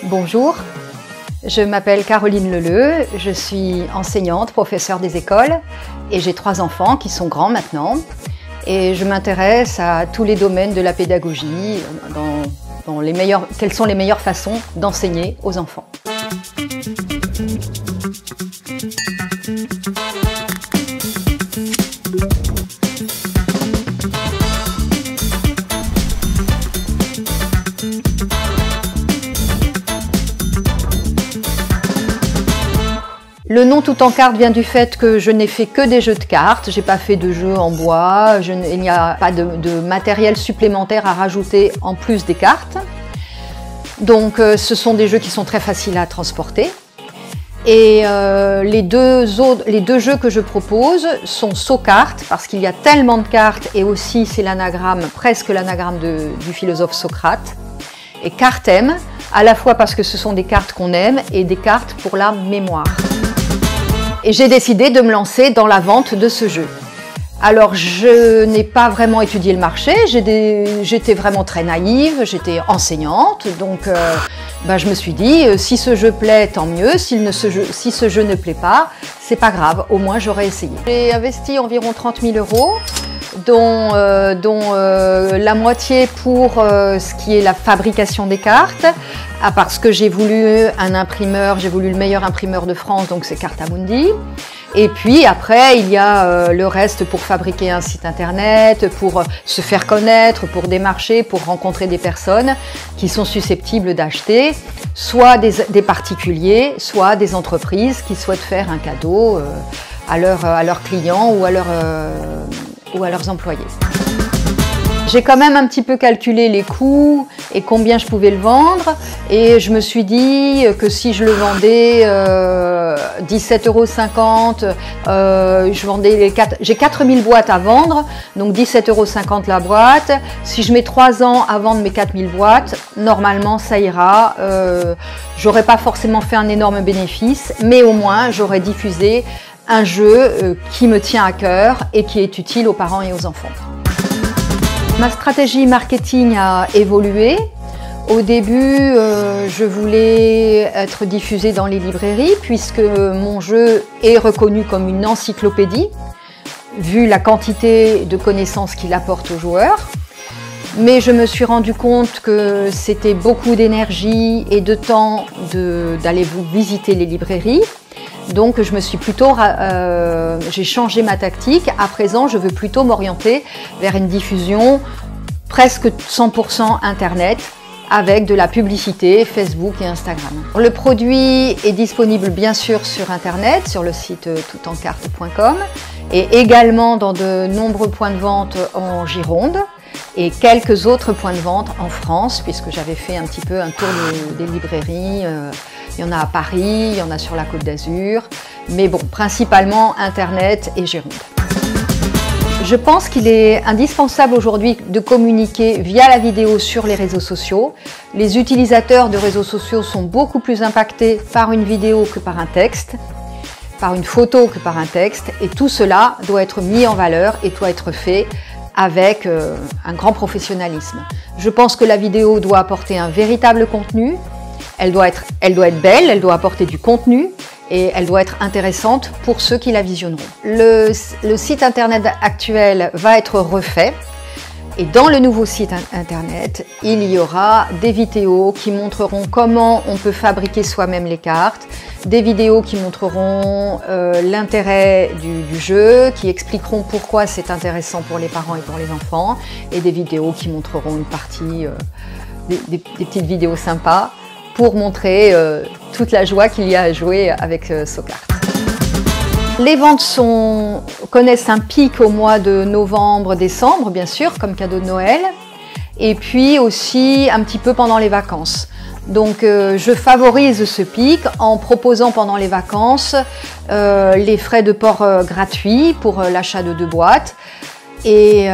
Bonjour, je m'appelle Caroline Leleu, je suis enseignante, professeure des écoles et j'ai 3 enfants qui sont grands maintenant et je m'intéresse à tous les domaines de la pédagogie, quelles sont les meilleures façons d'enseigner aux enfants. Le nom Tout en cartes vient du fait que je n'ai fait que des jeux de cartes, j'ai pas fait de jeux en bois, il n'y a pas de matériel supplémentaire à rajouter en plus des cartes. Donc ce sont des jeux qui sont très faciles à transporter. Et les deux jeux que je propose sont Socarte, parce qu'il y a tellement de cartes et aussi c'est l'anagramme, presque l'anagramme du philosophe Socrate, et Cartem, à la fois parce que ce sont des cartes qu'on aime et des cartes pour la mémoire. Et j'ai décidé de me lancer dans la vente de ce jeu. Alors je n'ai pas vraiment étudié le marché, j'étais vraiment très naïve, j'étais enseignante, donc je me suis dit si ce jeu plaît tant mieux, si ce jeu ne plaît pas, c'est pas grave, au moins j'aurais essayé. J'ai investi environ 30 000 €, dont la moitié pour ce qui est la fabrication des cartes, parce que j'ai voulu un imprimeur, j'ai voulu le meilleur imprimeur de France, donc c'est Cartamundi. Et puis après, il y a le reste pour fabriquer un site internet, pour se faire connaître, pour démarcher, pour rencontrer des personnes qui sont susceptibles d'acheter, soit des particuliers, soit des entreprises qui souhaitent faire un cadeau à leurs clients ou à leurs employés. J'ai quand même un petit peu calculé les coûts et combien je pouvais le vendre et je me suis dit que si je le vendais 17,50 €, j'ai 4000 boîtes à vendre, donc 17,50 € la boîte. Si je mets 3 ans à vendre mes 4000 boîtes, normalement ça ira. J'aurais pas forcément fait un énorme bénéfice, mais au moins j'aurais diffusé un jeu qui me tient à cœur et qui est utile aux parents et aux enfants. Ma stratégie marketing a évolué. Au début, je voulais être diffusée dans les librairies puisque mon jeu est reconnu comme une encyclopédie, vu la quantité de connaissances qu'il apporte aux joueurs. Mais je me suis rendu compte que c'était beaucoup d'énergie et de temps d'aller visiter les librairies. Donc je me suis j'ai changé ma tactique. À présent, je veux plutôt m'orienter vers une diffusion presque 100% Internet avec de la publicité Facebook et Instagram. Le produit est disponible bien sûr sur Internet, sur le site toutencarte.com et également dans de nombreux points de vente en Gironde et quelques autres points de vente en France puisque j'avais fait un petit peu un tour des librairies. Il y en a à Paris, il y en a sur la Côte d'Azur, mais bon, principalement Internet et Gironde. Je pense qu'il est indispensable aujourd'hui de communiquer via la vidéo sur les réseaux sociaux. Les utilisateurs de réseaux sociaux sont beaucoup plus impactés par une vidéo que par un texte, par une photo que par un texte, et tout cela doit être mis en valeur et doit être fait avec un grand professionnalisme. Je pense que la vidéo doit apporter un véritable contenu. Elle doit être belle, elle doit apporter du contenu et elle doit être intéressante pour ceux qui la visionneront. Le site internet actuel va être refait et dans le nouveau site internet, il y aura des vidéos qui montreront comment on peut fabriquer soi-même les cartes, des vidéos qui montreront l'intérêt du jeu, qui expliqueront pourquoi c'est intéressant pour les parents et pour les enfants, et des vidéos qui montreront une partie, des petites vidéos sympas, pour montrer toute la joie qu'il y a à jouer avec Socarte. Les ventes connaissent un pic au mois de novembre-décembre, bien sûr, comme cadeau de Noël, et puis aussi un petit peu pendant les vacances. Donc je favorise ce pic en proposant pendant les vacances les frais de port gratuits pour l'achat de 2 boîtes. Et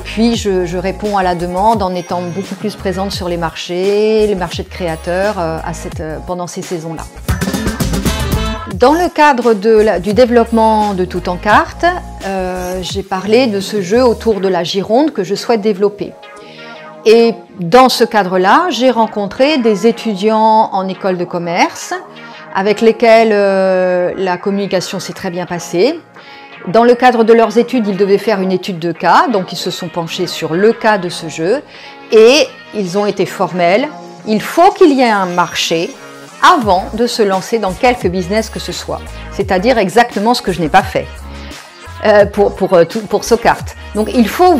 puis je réponds à la demande en étant beaucoup plus présente sur les marchés de créateurs pendant ces saisons-là. Dans le cadre du développement de Tout en cartes, j'ai parlé de ce jeu autour de la Gironde que je souhaite développer. Et dans ce cadre-là, j'ai rencontré des étudiants en école de commerce avec lesquels la communication s'est très bien passée. Dans le cadre de leurs études, ils devaient faire une étude de cas, donc ils se sont penchés sur le cas de ce jeu et ils ont été formels. Il faut qu'il y ait un marché avant de se lancer dans quelque business que ce soit, c'est-à-dire exactement ce que je n'ai pas fait pour Socart. Donc il faut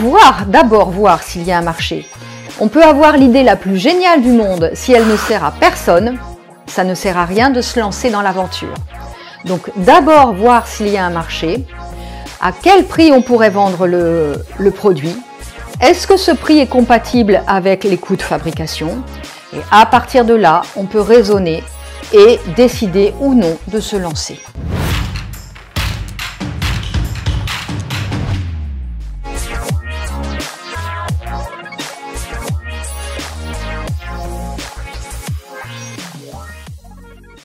d'abord voir s'il y a un marché. On peut avoir l'idée la plus géniale du monde, si elle ne sert à personne, ça ne sert à rien de se lancer dans l'aventure. Donc d'abord voir s'il y a un marché, à quel prix on pourrait vendre le produit, est-ce que ce prix est compatible avec les coûts de fabrication, et à partir de là, on peut raisonner et décider ou non de se lancer.